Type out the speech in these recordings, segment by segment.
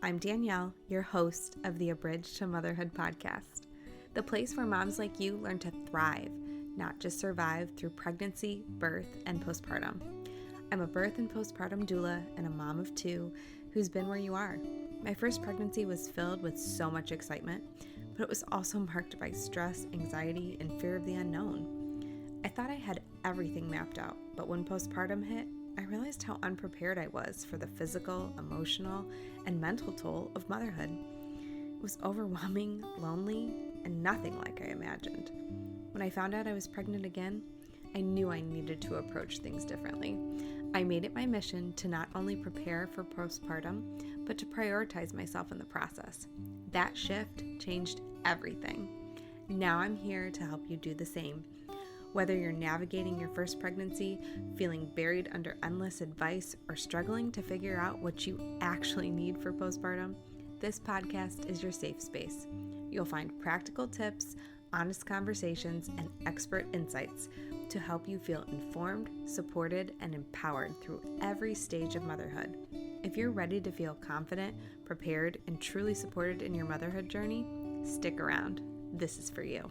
I'm Danielle, your host of the Abridged to Motherhood podcast, the place where moms like you learn to thrive, not just survive through pregnancy, birth, and postpartum. I'm a birth and postpartum doula and a mom of two who's been where you are. My first pregnancy was filled with so much excitement, but it was also marked by stress, anxiety, and fear of the unknown. I thought I had everything mapped out, but when postpartum hit, I realized how unprepared I was for the physical, emotional, and mental toll of motherhood. It was overwhelming, lonely, and nothing like I imagined. When I found out I was pregnant again, I knew I needed to approach things differently. I made it my mission to not only prepare for postpartum, but to prioritize myself in the process. That shift changed everything. Now I'm here to help you do the same. Whether you're navigating your first pregnancy, feeling buried under endless advice, or struggling to figure out what you actually need for postpartum, this podcast is your safe space. You'll find practical tips, honest conversations, and expert insights to help you feel informed, supported, and empowered through every stage of motherhood. If you're ready to feel confident, prepared, and truly supported in your motherhood journey, stick around. This is for you.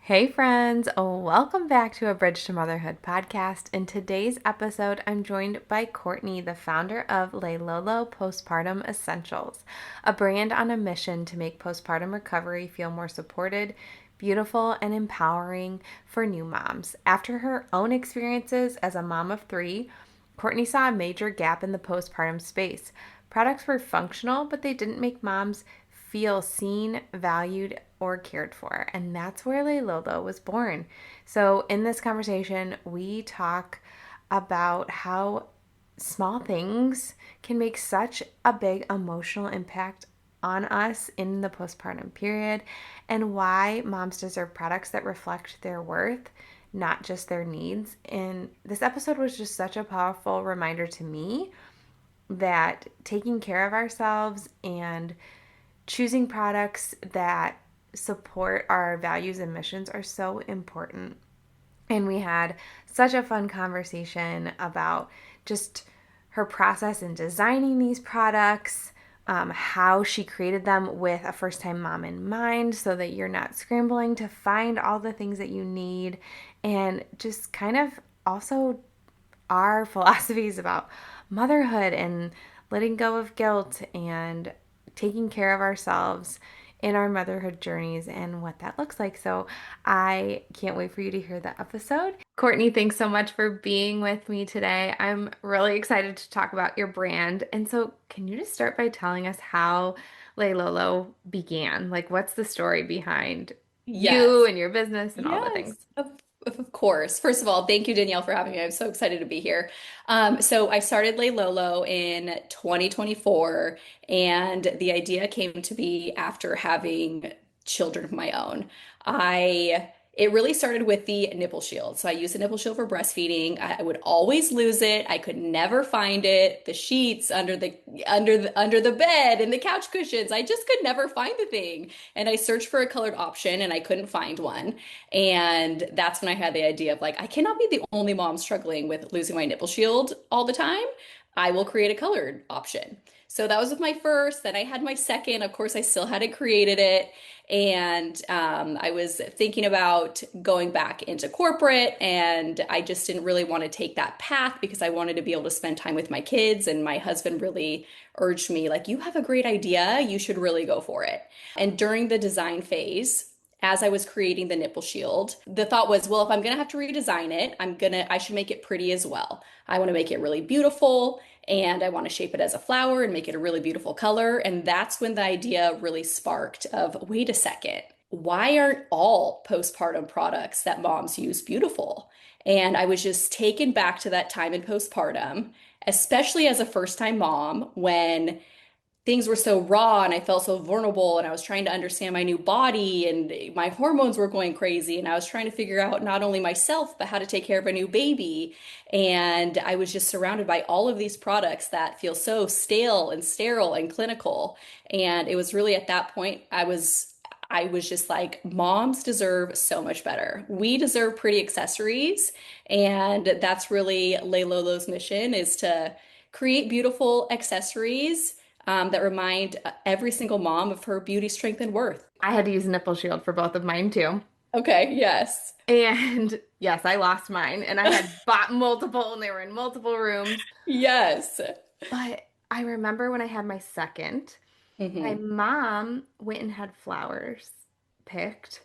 Hey friends, welcome back to a Bridge to Motherhood podcast. In today's episode, I'm joined by Courtney, the founder of Lolo Postpartum Essentials, a brand on a mission to make postpartum recovery feel more supported, beautiful, and empowering for new moms. After her own experiences as a mom of three, Courtney saw a major gap in the postpartum space. Products were functional, but they didn't make moms feel seen, valued, or cared for. And that's where Lolo was born. So in this conversation, we talk about how small things can make such a big emotional impact on us in the postpartum period, and why moms deserve products that reflect their worth, not just their needs. And this episode was just such a powerful reminder to me that taking care of ourselves and choosing products that support our values and missions are so important. And we had such a fun conversation about just her process in designing these products, how she created them with a first-time mom in mind so that you're not scrambling to find all the things that you need, and just kind of also our philosophies about motherhood and letting go of guilt and taking care of ourselves in our motherhood journeys and what that looks like. So I can't wait for you to hear the episode. Courtney, thanks so much for being with me today. I'm really excited to talk about your brand. And so can you just start by telling us how Lolo began? Like, what's the story behind you Yes. and your business and all the Yes, things? of course. First of all, thank you, Danielle, for having me. I'm so excited to be here. So I started Lay Lolo in 2024, and the idea came to be after having children of my own. It really started with the nipple shield. So I use a nipple shield for breastfeeding. I would always lose it. I could never find it. The sheets under the bed and the couch cushions. I just could never find the thing. And I searched for a colored option and I couldn't find one. And that's when I had the idea of like, I cannot be the only mom struggling with losing my nipple shield all the time. I will create a colored option. So that was with my first. Then I had my second. Of course, I still hadn't created it. And I was thinking about going back into corporate, and I just didn't really want to take that path because I wanted to be able to spend time with my kids. And my husband really urged me, like, you have a great idea. You should really go for it. And during the design phase, as I was creating the nipple shield, the thought was, well, if I'm gonna have to redesign it, I should make it pretty as well. I want to make it really beautiful, and I want to shape it as a flower and make it a really beautiful color. And that's when the idea really sparked of, wait a second, why aren't all postpartum products that moms use beautiful? And I was just taken back to that time in postpartum, especially as a first-time mom when things were so raw and I felt so vulnerable and I was trying to understand my new body and my hormones were going crazy and I was trying to figure out not only myself but how to take care of a new baby, and I was just surrounded by all of these products that feel so stale and sterile and clinical. And it was really at that point I was just like, moms deserve so much better. We deserve pretty accessories. And that's really Lay Lolo's mission, is to create beautiful accessories that remind every single mom of her beauty, strength, and worth. I had to use a nipple shield for both of mine too. Okay, yes. And yes, I lost mine and I had bought multiple and they were in multiple rooms. Yes. But I remember when I had my second, my Hmm. mom went and had flowers picked.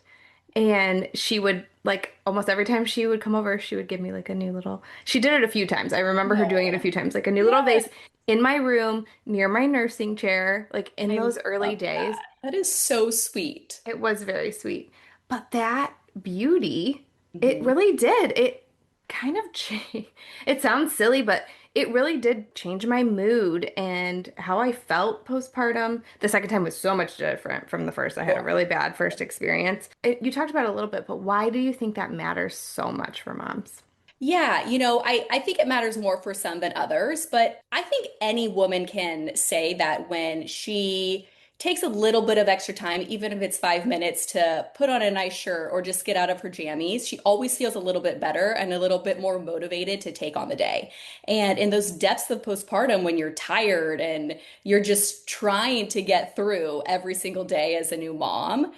And she would, like, almost every time she would come over, she would give me like a new little. She did it a few times. I remember her doing it a No. few times, like a new little Yes. vase in my room near my nursing chair, like in I those early love days. that. That is so sweet. It was very sweet. But that beauty, it Hmm. really did. It kind of changed. It sounds silly, but it really did change my mood and how I felt postpartum. The second time was so much different from the first. I had a really bad first experience. You talked about it a little bit, but why do you think that matters so much for moms? Yeah, I think it matters more for some than others, but I think any woman can say that when she takes a little bit of extra time, even if it's 5 minutes, to put on a nice shirt or just get out of her jammies, she always feels a little bit better and a little bit more motivated to take on the day. And in those depths of postpartum, when you're tired and you're just trying to get through every single day as a new mom,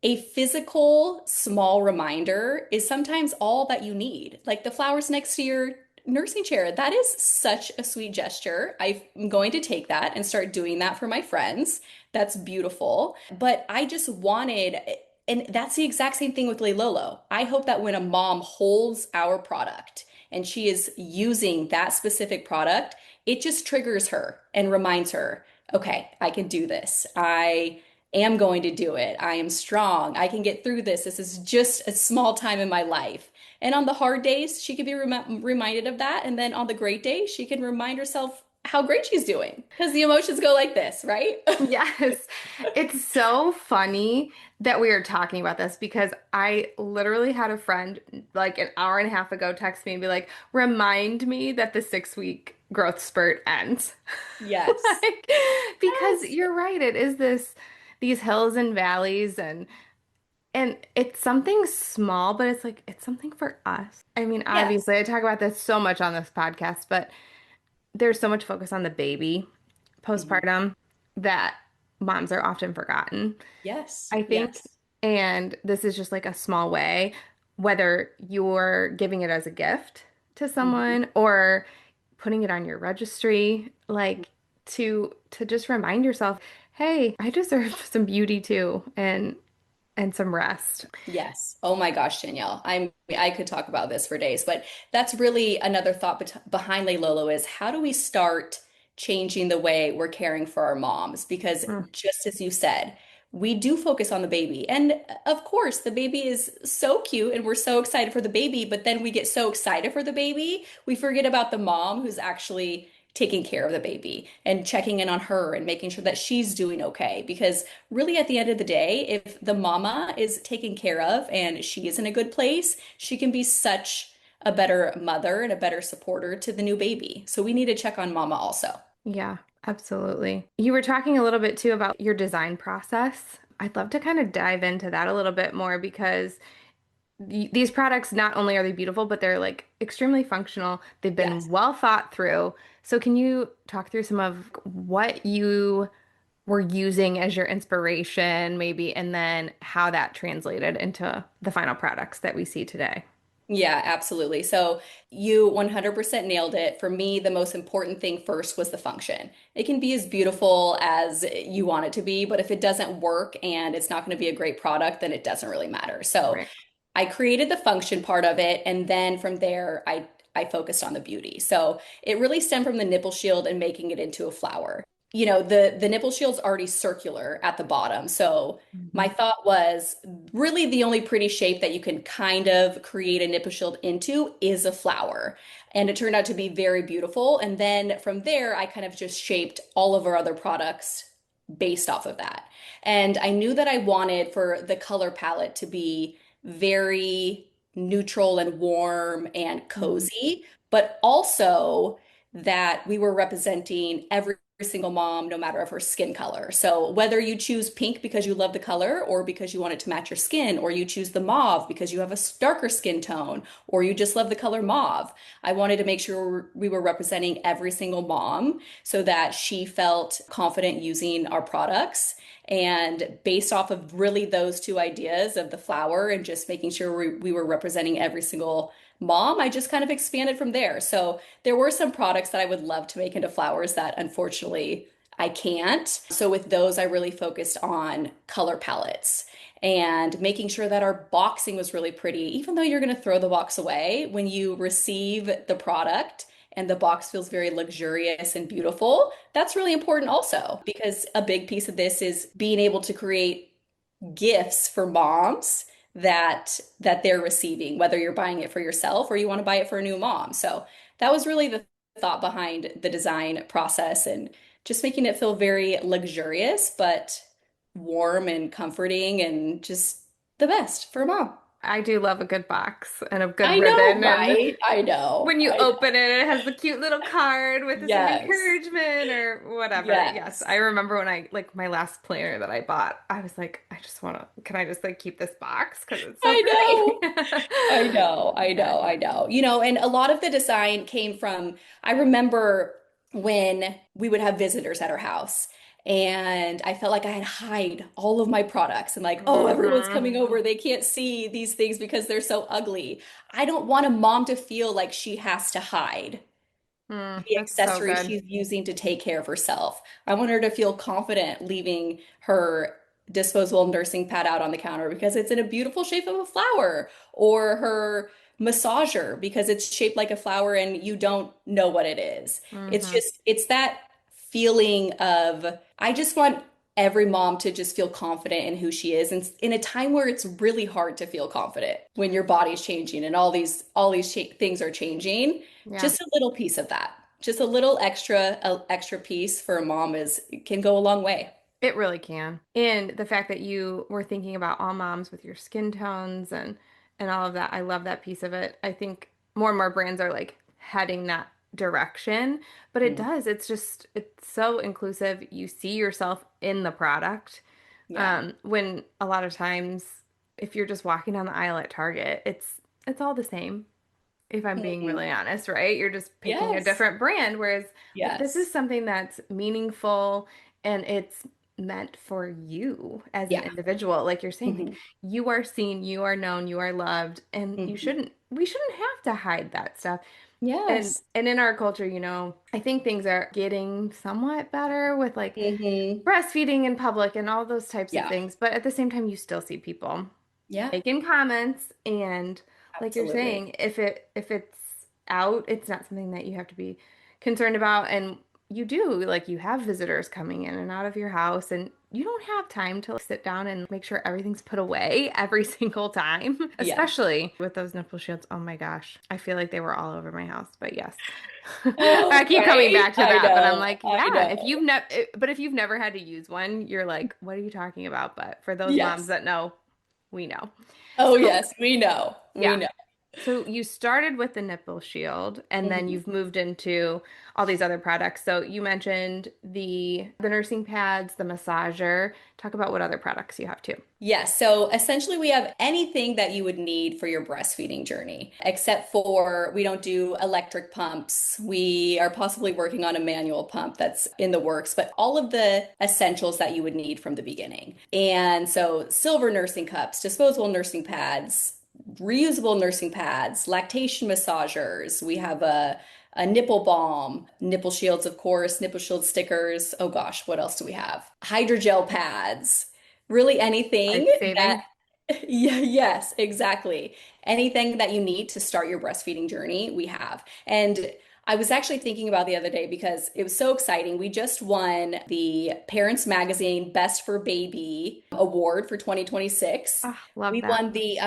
a physical small reminder is sometimes all that you need. Like the flowers next to your nursing chair. That is such a sweet gesture. I'm going to take that and start doing that for my friends. That's beautiful. But I just wanted, and that's the exact same thing with Lolo. I hope that when a mom holds our product and she is using that specific product, it just triggers her and reminds her, okay, I can do this. I am going to do it. I am strong. I can get through this. This is just a small time in my life. And on the hard days, she can be reminded of that. And then on the great days, she can remind herself how great she's doing. Because the emotions go like this, right? Yes. It's so funny that we are talking about this because I literally had a friend like an hour and a half ago text me and be like, remind me that the 6 week growth spurt ends. Yes. Like, because Yes. you're right, it is these hills and valleys and it's something small, but it's like it's something for us. I mean, Yes. obviously I talk about this so much on this podcast, but there's so much focus on the baby Mhm. postpartum that moms are often forgotten. Yes. I think, Yes. and this is just like a small way, whether you're giving it as a gift to Mhm. someone or putting it on your registry, like to just remind yourself, hey, I deserve some beauty too and some rest. Yes. Oh my gosh, Danielle. I could talk about this for days, but that's really another thought behind Lay Lolo is how do we start changing the way we're caring for our moms? Because Mm, just as you said, we do focus on the baby. And of course, the baby is so cute and we're so excited for the baby, but then we get so excited for the baby, we forget about the mom who's actually taking care of the baby and checking in on her and making sure that she's doing okay. Because really, at the end of the day, if the mama is taken care of and she is in a good place, she can be such a better mother and a better supporter to the new baby. So we need to check on mama also. yeah, absolutely. You were talking a little bit too about your design process. I'd love to kind of dive into that a little bit more because these products not only are they beautiful, but they're like extremely functional. They've been Yes. well thought through. So can you talk through some of what you were using as your inspiration, maybe, and then how that translated into the final products that we see today? Yeah, absolutely. So you 100% nailed it. For me, the most important thing first was the function. It can be as beautiful as you want it to be, but if it doesn't work and it's not going to be a great product, then it doesn't really matter. So Right. I created the function part of it, and then from there, I focused on the beauty. So it really stemmed from the nipple shield and making it into a flower. The nipple shield's already circular at the bottom. So my Mhm. thought was really the only pretty shape that you can kind of create a nipple shield into is a flower. And it turned out to be very beautiful. And then from there, I kind of just shaped all of our other products based off of that. And I knew that I wanted for the color palette to be very neutral and warm and Mhm. cozy, but also that we were representing every single mom, no matter of her skin color. So whether you choose pink because you love the color or because you want it to match your skin, or you choose the mauve because you have a darker skin tone, or you just love the color mauve, I wanted to make sure we were representing every single mom so that she felt confident using our products. And based off of really those two ideas of the flower and just making sure we were representing every single mom, I just kind of expanded from there. So there were some products that I would love to make into flowers that unfortunately I can't. So with those, I really focused on color palettes and making sure that our boxing was really pretty. Even though you're going to throw the box away, when you receive the product and the box feels very luxurious and beautiful, that's really important also, because a big piece of this is being able to create gifts for moms that they're receiving, whether you're buying it for yourself or you want to buy it for a new mom. So that was really the thought behind the design process, and just making it feel very luxurious, but warm and comforting and just the best for a mom. I do love a good box and a good I know, ribbon. And right? I know. when you I know. open it, it has the cute little card with some Yes. encouragement or whatever. Yes, Yes. I remember when I like my last planner that I bought, I was like, I just want to, can I just like keep this box? Because it's so I know. pretty. I know, I Yes. know, I know. And a lot of the design came from, I remember when we would have visitors at our house, and I felt like I had to hide all of my products and like, oh, everyone's Hmm. coming over. They can't see these things because they're so ugly. I don't want a mom to feel like she has to hide the That's so accessories good. she's using to take care of herself. I want her to feel confident leaving her disposable nursing pad out on the counter because it's in a beautiful shape of a flower, or her massager because it's shaped like a flower and you don't know what it is. Hmm. It's that feeling of, I just want every mom to just feel confident in who she is, and in a time where it's really hard to feel confident when your body's changing and all these things are changing. Yeah. Just a little piece of that. Just a extra piece for a mom is can go a long way. It really can. And the fact that you were thinking about all moms with your skin tones and all of that, I love that piece of it. I think more and more brands are like heading that direction, but it Mm, does. It's so inclusive. You see yourself in the product. yeah. When a lot of times if you're just walking down the aisle at Target, it's all the same if I'm being Mhm. really honest, right? You're just picking a Yes. different brand, whereas this is Yes. something that's meaningful and it's meant for you as an Yeah. individual. Like you're saying, like Hmm. you are seen, you are known, you are loved, and Hmm. we shouldn't have to hide that stuff. Yes. And in our culture, I think things are getting somewhat better with like Hmm. breastfeeding in public and all those types of Yeah. things, but at the same time, you still see people Yeah. making comments and like you're Absolutely. saying if it's out it's not something that you have to be concerned about and you do like you have visitors coming in and out of your house and you don't have time to like, sit down and make sure everything's put away every single time Yeah. especially with those nipple shields. Oh my gosh, I feel like they were all over my house, but yes. Oh, I keep coming right? back to I that, but I'm know. like, I yeah, if know. you've never but if you've never had to use one you're like, what are you talking about? But for those moms Yes. that know, we know. Oh, So, yes. We know. We yeah. know. So you started with the nipple shield and then Mhm. you've moved into all these other products. So you mentioned the nursing pads, the massager. Talk about what other products you have too. Yes, so essentially we have anything that you would need for your breastfeeding journey, except for we don't do electric pumps. We are possibly working on a manual pump that's in the works, but all of the essentials that you would need from the beginning. And so silver nursing cups, disposable nursing pads, reusable nursing pads, lactation massagers. We have a nipple balm, nipple shields, of course, nipple shield stickers. Oh gosh, what else do we have? Hydrogel pads, really anything Life that, saving. yeah, yes, exactly. Anything that you need to start your breastfeeding journey, we have. And I was actually thinking about the other day because it was so exciting. We just won the Parents Magazine Best for Baby Award for 2026. Ah, love We that. won the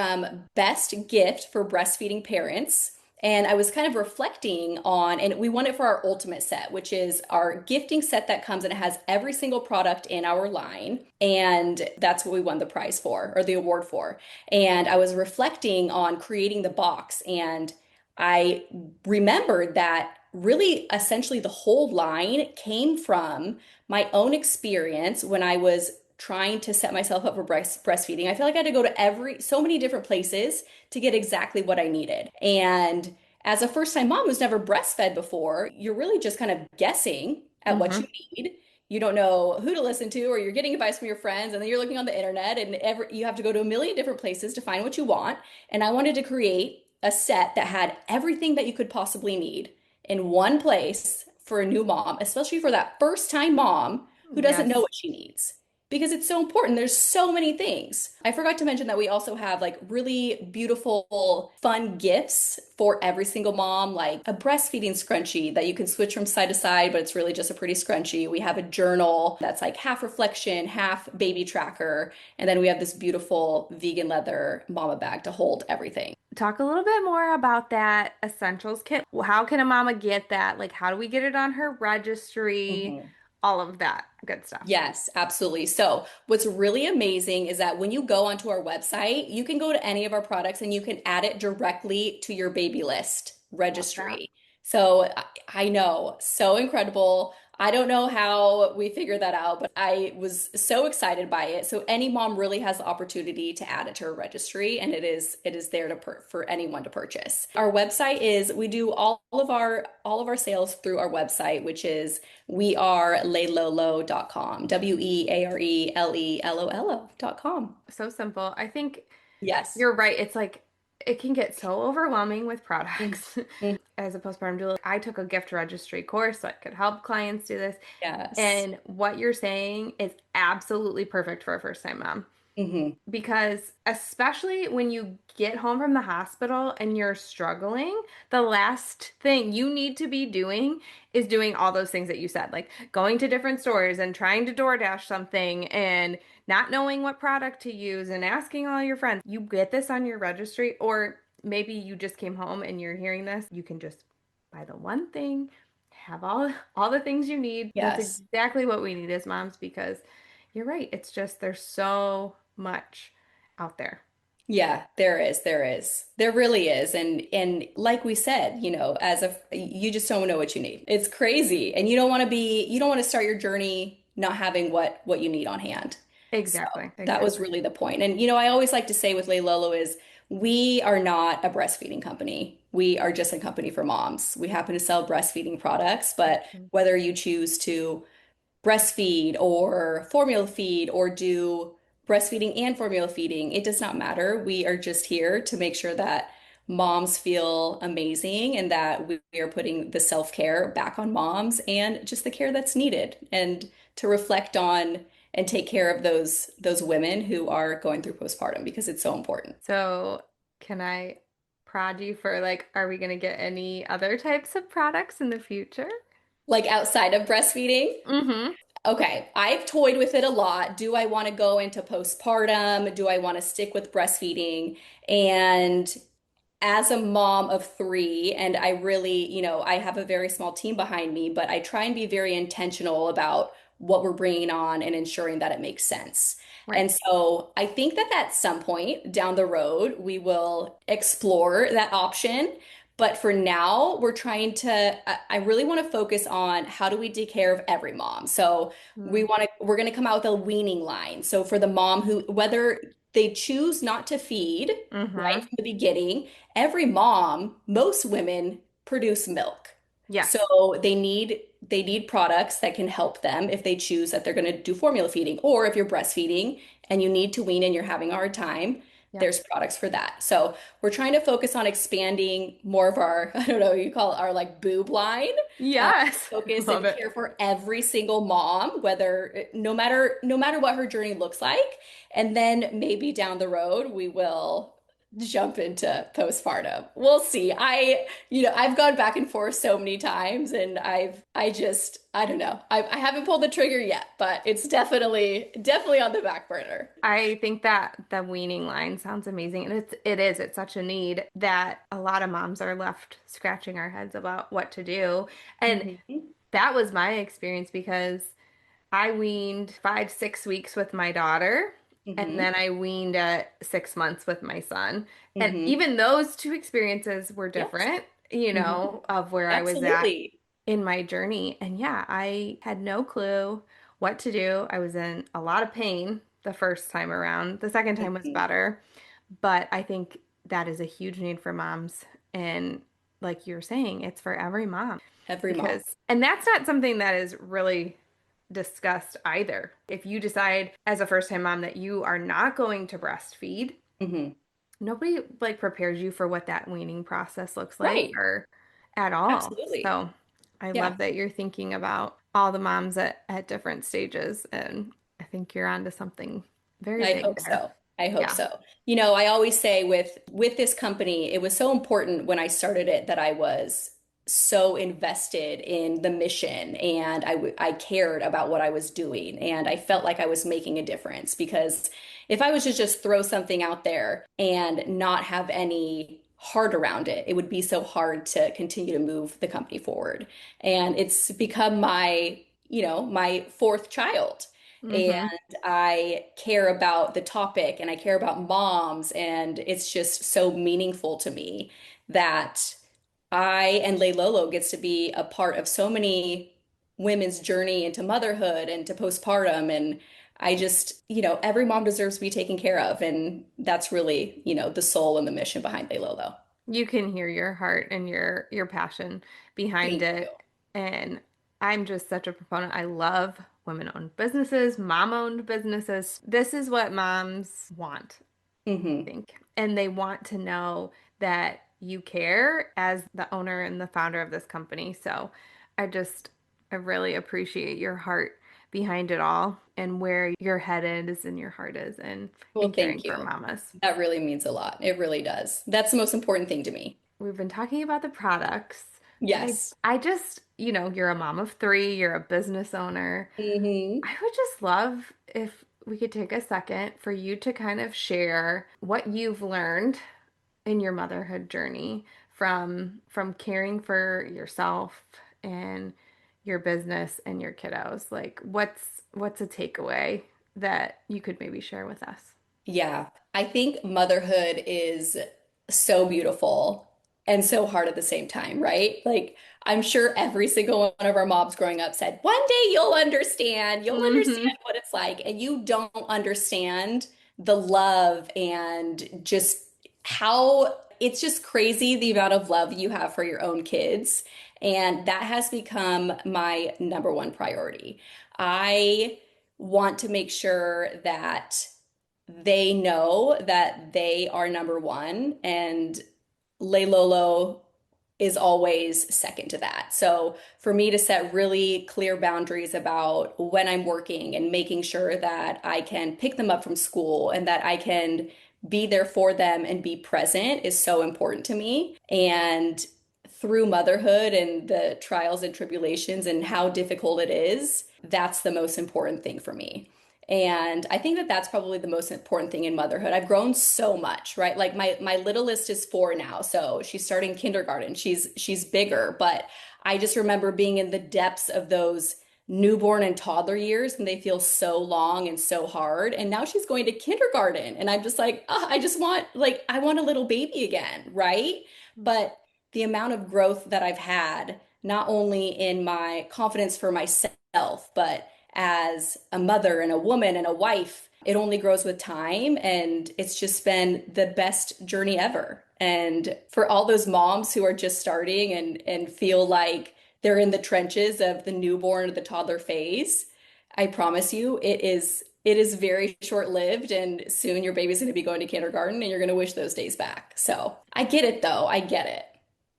Best Gift for Breastfeeding Parents. And I was kind of reflecting on, and we won it for our ultimate set, which is our gifting set that comes and it has every single product in our line. And that's what we won the prize for, or the award for. And I was reflecting on creating the box, and I remembered that really essentially the whole line came from my own experience when I was trying to set myself up for breastfeeding. I feel like I had to go to so many different places to get exactly what I needed. And as a first-time mom who's never breastfed before, you're really just kind of guessing at what you Hmm. need. You don't know who to listen to, or you're getting advice from your friends, and then you're looking on the internet, and you have to go to a million different places to find what you want. And I wanted to create a set that had everything that you could possibly need in one place for a new mom, especially for that first time mom who doesn't know Yes. what she needs. Because it's so important. There's so many things. I forgot to mention that we also have like really beautiful, fun gifts for every single mom, like a breastfeeding scrunchie that you can switch from side to side, but it's really just a pretty scrunchie. We have a journal that's like half reflection, half baby tracker. And then we have this beautiful vegan leather mama bag to hold everything. Talk a little bit more about that essentials kit. How can a mama get that? Like, how do we get it on her registry? Mhm. All of that good stuff. Yes, absolutely. So, what's really amazing is that when you go onto our website, you can go to any of our products and you can add it directly to your baby list Love that. registry. So, I know, so incredible. I don't know how we figured that out, but I was so excited by it. So, any mom really has the opportunity to add it to her registry, and it is there to for anyone to purchase. Our website is we do all of our sales through our website, which is wearelelolo.com. wearelelolo.com. So simple. I think Yes. you're right. It's like it can get so overwhelming with Mm, products. mm, As a postpartum doula, I took a gift registry course so I could help clients do this. yes. And what you're saying is absolutely perfect for a first time mom. Hmm. Because especially when you get home from the hospital and you're struggling, the last thing you need to be doing is doing all those things that you said, like going to different stores and trying to DoorDash something and not knowing what product to use and asking all your friends. You get this on your registry, or maybe you just came home and you're hearing this, you can just buy the one thing, have all the things you need. That's Yes. exactly what we need as moms because you're right. It's just there's so much out there. Yeah, there is. There is. There really is. And like we said, as a you just don't know what you need. It's crazy. And you don't want to start your journey not having what you need on hand. So Exactly. that was Exactly. really the point. And I always like to say with Lay Lolo is we are not a breastfeeding company. We are just a company for moms. We happen to sell breastfeeding products, but Mhm. whether you choose to breastfeed or formula feed or do breastfeeding and formula feeding, it does not matter. We are just here to make sure that moms feel amazing and that we are putting the self-care back on moms and just the care that's needed and to reflect on and take care of those women who are going through postpartum because it's so important. So, can I prod you for like, are we going to get any other types of products in the future? Like outside of breastfeeding, Mm-hmm. okay, I've toyed with it a lot. Do I want to go into postpartum? Do I want to stick with breastfeeding? And as a mom of three, and I really, I have a very small team behind me, but I try and be very intentional about what we're bringing on and ensuring that it makes sense. Right. And so I think that at some point down the road, we will explore that option. But for now, we're trying to, I really want to focus on how do we take care of every mom. So we're going to come out with a weaning line. So for the mom who, whether they choose not to feed, right Mm-hmm. from the beginning, every mom, most women produce milk. Yes. So they need products that can help them if they choose that they're going to do formula feeding, or if you're breastfeeding and you need to wean and you're having a hard time, Yep. there's products for that. So we're trying to focus on expanding more of our, I don't know, you call it our like boob line, uh, Yes. focus Love and it. care for every single mom, whether no matter what her journey looks like. And then maybe down the road we will jump into postpartum. We'll see. I've gone back and forth so many times and I don't know. I haven't pulled the trigger yet, but it's definitely on the back burner. I think that the weaning line sounds amazing. And it's such a need that a lot of moms are left scratching our heads about what to do. And Hmm. that was my experience because I weaned 5, 6 weeks with my daughter, and Hmm. then I weaned at 6 months with my son. And Hmm. even those two experiences were Yes. different. Hmm. of where I was at Absolutely. in my journey. And yeah, I had no clue what to do. I was in a lot of pain the first time around. The second time was Mhm. better, but I think that is a huge need for moms. And like you're saying, it's for every mom Every mom. because, and that's not something that is really discussed either. If you decide as a first time mom that you are not going to breastfeed, Hmm. nobody like prepares you for what that weaning process looks like Right. or at all. Absolutely. So I Yeah. love that you're thinking about all the moms at different stages, and I think you're onto something very I big hope there. so. I hope Yeah. so. I always say with this company, it was so important when I started it that I was so invested in the mission and I cared about what I was doing and I felt like I was making a difference because if I was to just throw something out there and not have any heart around it, it would be so hard to continue to move the company forward. And it's become my fourth child. Mm-hmm. I care about the topic and I care about moms, and it's just so meaningful to me that I and Lay Lolo gets to be a part of so many women's journey into motherhood and to postpartum. And I just, every mom deserves to be taken care of. And that's really, the soul and the mission behind Lay Lolo. You can hear your heart and your passion behind Thank you. it. And I'm just such a proponent. I love women-owned businesses, mom-owned businesses. This is what moms want, Hmm. think. And they want to know that you care as the owner and the founder of this company. So I just, I really appreciate your heart behind it all and where your head is and your heart is and Well, caring thank for you. mamas. That really means a lot. It really does. That's the most important thing to me. We've been talking about the products, but Yes. I just, you're a mom of three, you're a business owner. Hmm. I would just love if we could take a second for you to kind of share what you've learned in your motherhood journey from caring for yourself and your business and your kiddos. Like what's a takeaway that you could maybe share with us? Yeah, I think motherhood is so beautiful and so hard at the same time, right? Like, I'm sure every single one of our moms growing up said, one day you'll Mm-hmm. understand what it's like. And you don't understand the love and just how it's just crazy the amount of love you have for your own kids. And that has become my number one priority. I want to make sure that they know that they are number one, and Lay Lolo is always second to that. So for me to set really clear boundaries about when I'm working and making sure that I can pick them up from school and that I can be there for them and be present is so important to me. And through motherhood and the trials and tribulations and how difficult it is, that's the most important thing for me. And I think that that's probably the most important thing in motherhood. I've grown so much, right? Like my littlest is 4 now, so she's starting kindergarten. She's bigger, but I just remember being in the depths of those newborn and toddler years, and they feel so long and so hard. And now she's going to kindergarten, and I'm just like, I just want I want a little baby again, right? But the amount of growth that I've had, not only in my confidence for myself, but as a mother and a woman and a wife, it only grows with time. And it's just been the best journey ever. And for all those moms who are just starting and feel like they're in the trenches of the newborn or the toddler phase, I promise you it is very short-lived, and soon your baby's going to be going to kindergarten and you're going to wish those days back. So I get it though. I get it.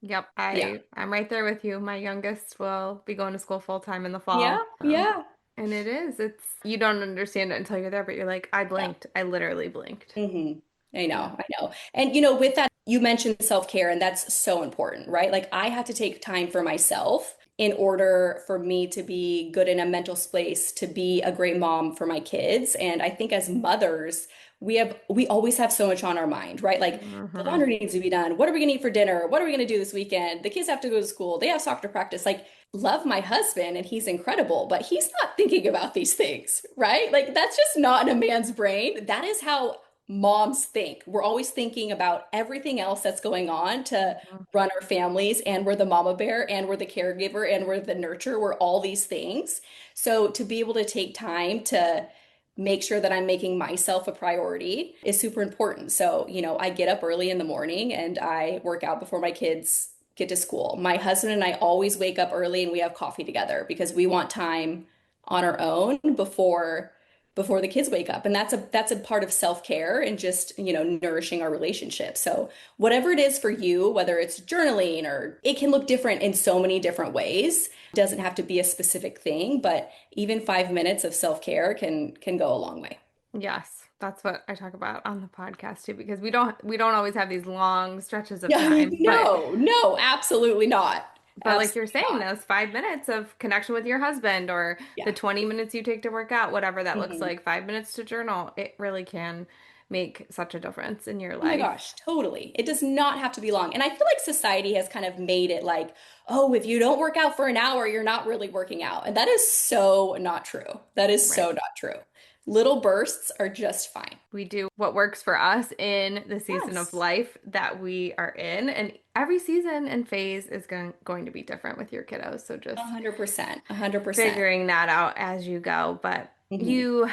Yep, Yeah. I'm right there with you. My youngest will be going to school full time in the fall. Yeah. Yeah. And it's you don't understand it until you're there, but you're like, I Yeah. blinked. I literally blinked. Hmm. I Yeah. know, I know. And with that, you mentioned self-care, and that's so important, right? Like I have to take time for myself in order for me to be good in a mental space, to be a great mom for my kids. And I think as mothers, we always have so much on our mind, right? Like the Hmm. laundry needs to be done. What are we gonna eat for dinner? What are we gonna do this weekend? The kids have to go to school. They have soccer practice. Like love my husband and he's incredible, but he's not thinking about these things, right? Like that's just not in a man's brain. That is how moms think. We're always thinking about everything else that's going on to run our families, and we're the mama bear, and we're the caregiver, and we're the nurturer. We're all these things. So to be able to take time to make sure that I'm making myself a priority is super important. So, I get up early in the morning and I work out before my kids get to school. My husband and I always wake up early and we have coffee together because we want time on our own before the kids wake up. And that's a part of self-care and just, nourishing our relationship. So whatever it is for you, whether it's journaling or it can look different in so many different ways. It doesn't have to be a specific thing, but even 5 minutes of self-care can go a long way. Yes, that's what I talk about on the podcast too, because we don't always have these long stretches of Yeah, time, but no, no, absolutely not. like you're Absolutely saying, not. those 5 minutes of connection with your husband or the Yeah. 20 minutes you take to work out, whatever that looks Mhm. like, 5 minutes to journal, it really can make such a difference in your Oh my life. gosh, totally. It does not have to be long. And I feel like society has kind of made it like, oh, if you don't work out for an hour, you're not really working out. And that is so not true. That is so Right. not true. Little bursts are just fine. We do what works for us in the season of Yes. life that we are in. And every season and phase is going to be different with your kiddos. So just 100%. 100%. figuring that out as you go. But Hmm. you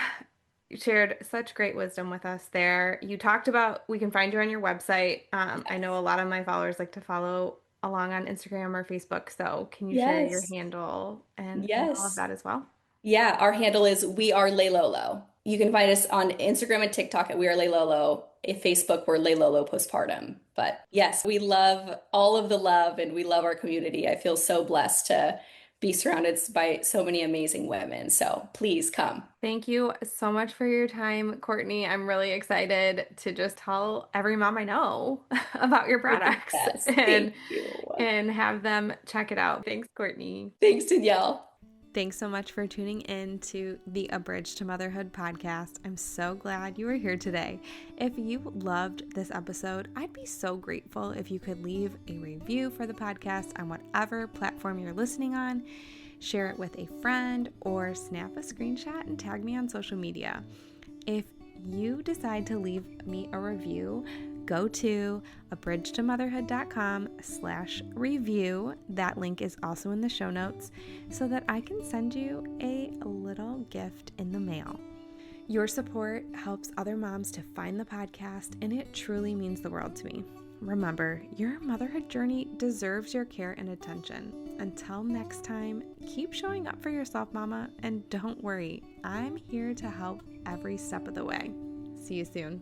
shared such great wisdom with us there. You talked about we can find you on your website. I know a Yes. lot of my followers like to follow along on Instagram or Facebook. So can you share your Yes. handle and all of Yes. that as well? Yeah, our handle is We Are Lay Lolo. You can find us on Instagram and TikTok at We Are Lay Lolo. At Facebook, we're Lay Lolo Postpartum. But yes, we love all of the love and we love our community. I feel so blessed to be surrounded by so many amazing women. So please come. Thank you so much for your time, Courtney. I'm really excited to just tell every mom I know about your You're the products best. and Thank you. have them check it out. Thanks, Courtney. Thanks, Danielle. Thanks so much for tuning in to the A Bridge to Motherhood podcast. I'm so glad you were here today. If you loved this episode, I'd be so grateful if you could leave a review for the podcast on whatever platform you're listening on. Share it with a friend or snap a screenshot and tag me on social media. If you decide to leave me a review, go to abridgetomotherhood.com/review. That link is also in the show notes so that I can send you a little gift in the mail. Your support helps other moms to find the podcast, and it truly means the world to me. Remember, your motherhood journey deserves your care and attention. Until next time, keep showing up for yourself, mama, and don't worry, I'm here to help every step of the way. See you soon.